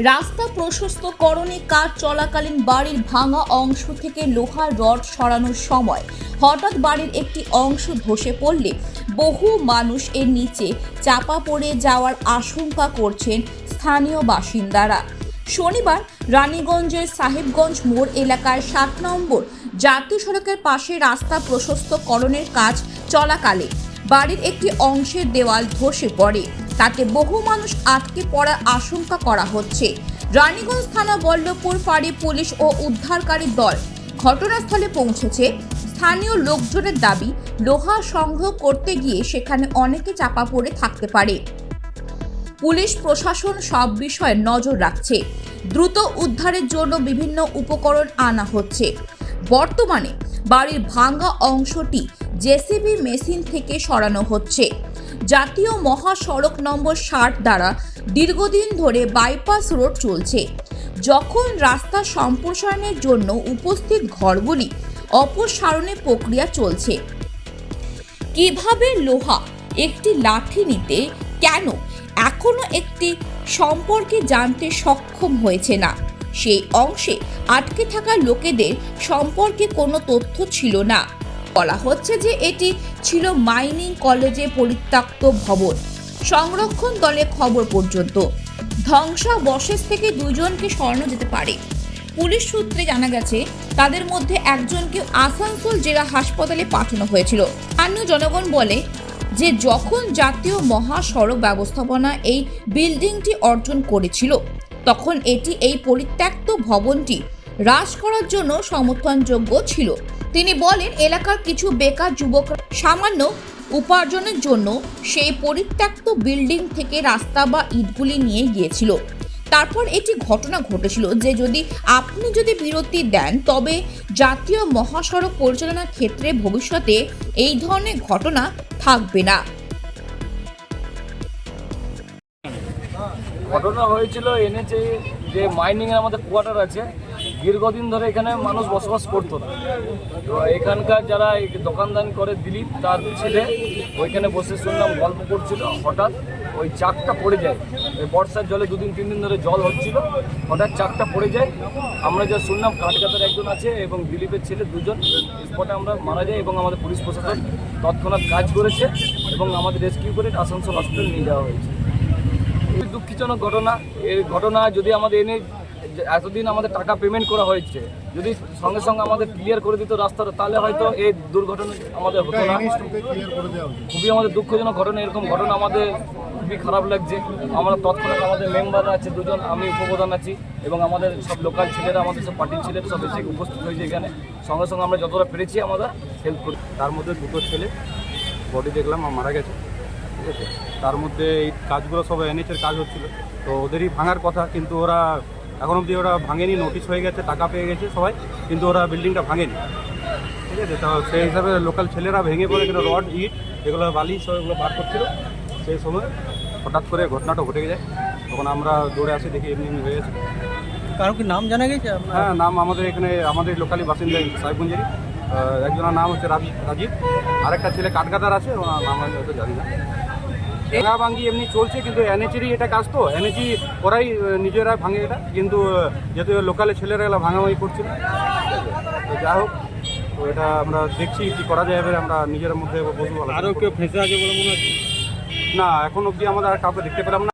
রাস্তা প্রশস্তকরণে কাজ চলাকালীন বাড়ির ভাঙা অংশ থেকে লোহার রড সরানোর সময় হঠাৎ বাড়ির একটি অংশ ধসে পড়লে বহু মানুষ এর নিচে চাপা পড়ে যাওয়ার আশঙ্কা করছেন স্থানীয় বাসিন্দারা। শনিবার রানীগঞ্জের সাহেবগঞ্জ মোড় এলাকার 7 নম্বর জাতীয় সড়কের পাশে রাস্তা প্রশস্তকরণের কাজ চলাকালে বাড়ির একটি অংশের দেওয়াল ধসে পড়ে, তাতে বহু মানুষ আটকে পড়ার আশঙ্কা করা হচ্ছে। রানীগঞ্জ থানা বল্লভপুর ফাঁড়ি পুলিশ ও উদ্ধারকারী দল ঘটনাস্থলে পৌঁছেছে। স্থানীয় লোকজনের দাবি, লোহা সংগ্রহ করতে গিয়ে সেখানে অনেকে চাপা পড়ে থাকতে পারে। পুলিশ প্রশাসন সব বিষয়ে নজর রাখছে। দ্রুত উদ্ধারের জন্য বিভিন্ন উপকরণ আনা হচ্ছে। বর্তমানে বাড়ির ভাঙা অংশটি জেসিবি মেশিন থেকে সরানো হচ্ছে। জাতীয় মহাসড়ক নম্বর 60 দ্বারা দীর্ঘদিন ধরে বাইপাস রোড চলছে। যখন রাস্তা সম্প্রসারণের জন্য উপস্থিত ঘরগুলি অপসারণের প্রক্রিয়া চলছে। কিভাবে লোহা একটি লাঠি নিতে কেন এখনো একটি সম্পর্কে জানতে সক্ষম হয়েছে না। সেই অংশে আটকে থাকা লোকেদের সম্পর্কে কোনো তথ্য ছিল না। বলা হচ্ছে যে এটি ছিল মাইনিং কলেজে পরিত্যক্ত ভবন। সংরক্ষণ দলের খবর পর্যন্ত ধ্বংসাবশেষ থেকে 2 জনকে সরানো যেতে পারে। পুলিশ সূত্রে জানা গেছে তাদের মধ্যে একজনকে আসানসোল জেলা হাসপাতালে পাঠানো হয়েছিল। স্থানীয় জনগণ বলে যে যখন জাতীয় মহাসড়ক ব্যবস্থাপনা এই বিল্ডিংটি অর্জন করেছিল তখন এটি এই পরিত্যক্ত ভবনটি হ্রাস করার জন্য সমর্থনযোগ্য ছিল। তিনি বলেন এলাকার কিছু বেকার যুবকরা সামান্য উপার্জনের জন্য সেই পরিত্যক্ত বিল্ডিং থেকে রাস্তা বা ইটগুলি নিয়ে গিয়েছিল। তারপর এটি ঘটনা ঘটেছিল যে আপনি যদি বিরতি দেন তবে জাতীয় মহাসড়ক পরিচালনার ক্ষেত্রে ভবিষ্যতে এই ধরনের ঘটনা থাকবে না। ঘটনা হয়েছিল এনেছে যে মাইনিংয়ের আমাদের কোয়ার্টার আছে, দীর্ঘদিন ধরে এখানে মানুষ বসবাস করতো না। তো এখানকার যারা দোকানদানি করে দিলীপ তার ছেলে ওইখানে বসে শুনলাম গল্প করছিল, হঠাৎ ওই চাকটা পড়ে যায়। ওই বর্ষার জলে 2-3 দিন ধরে জল হচ্ছিল, হঠাৎ চাকটা পড়ে যায়। আমরা যা শুনলাম কাঠগাতার একজন আছে এবং দিলীপের ছেলে 2 জন স্পটে আমরা মারা যায় এবং আমাদের পুলিশ প্রশাসন তৎক্ষণাৎ কাজ করেছে এবং আমাদের রেস্কিউ করে আসানসোল হসপিটালে নিয়ে যাওয়া হয়েছে। খুবই দুঃখজনক ঘটনা। এই ঘটনা যদি আমাদের এনে এতদিন আমাদের টাকা পেমেন্ট করা হয়েছে, যদি সঙ্গে সঙ্গে আমাদের ক্লিয়ার করে দিত রাস্তাটা, তাহলে হয়তো এই দুর্ঘটনা আমাদের হতো না। খুবই আমাদের দুঃখজনক ঘটনা। এরকম ঘটনা আমাদের খুবই খারাপ লাগছে। আমরা তৎক্ষণাৎ আমাদের মেম্বাররা আছে 2 জন, আমি উপপ্রধান আছি এবং আমাদের সব লোকাল ছেলেরা, আমাদের সব পার্টির ছেলেরা সব এসে উপস্থিত হয়েছে এখানে। সঙ্গে সঙ্গে আমরা যতটা পেরেছি আমরা হেল্প করি। তার মধ্যে 2টো ছেলে বডি দেখলাম মারা গেছে, ঠিক আছে। তার মধ্যে এই কাজগুলো সব এনএচের কাজ হচ্ছিল, তো ওদেরই ভাঙার কথা, কিন্তু ওরা এখন অবধি ওরা ভাঙেনি। নোটিশ হয়ে গেছে, টাকা পেয়ে গেছে সবাই, কিন্তু ওরা বিল্ডিংটা ভাঙেনি, ঠিক আছে। তো সেই হিসাবে লোকাল ছেলেরা ভেঙে পড়ে কিন্তু রড ইট এগুলো বালি সব এগুলো বার করছিল। সেই সময় হঠাৎ করে ঘটনাটা ঘটে যায়, তখন আমরা দৌড়ে আসি, দেখি এমনি হয়ে গেছে। কারণ কি নাম জানা গেছে? হ্যাঁ, নাম আমাদের এখানে আমাদের লোকালি বাসিন্দা সাহেবগঞ্জেরই। একজনের নাম হচ্ছে রাজীব, আরেকটা ছেলে কাঠগাতার আছে, ওনার নাম আমি হয়তো জানি না। ভাঙি এমনি চলছে, কিন্তু এনএচেরই এটা কাজ, তো এনএচি ওরাই নিজেরা ভাঙে এটা, কিন্তু যেহেতু লোকালের ছেলেরা এগুলো ভাঙাভাঙি করছিল, তো যাই হোক, তো এটা আমরা দেখছি কি করা যায়। এবারে আমরা নিজের মধ্যে বসবো। আরও কেউ ফেঁসে আছে বলে মনে হচ্ছে? না, এখন অবধি আমরা আর কাউকে দেখতে পেলাম না।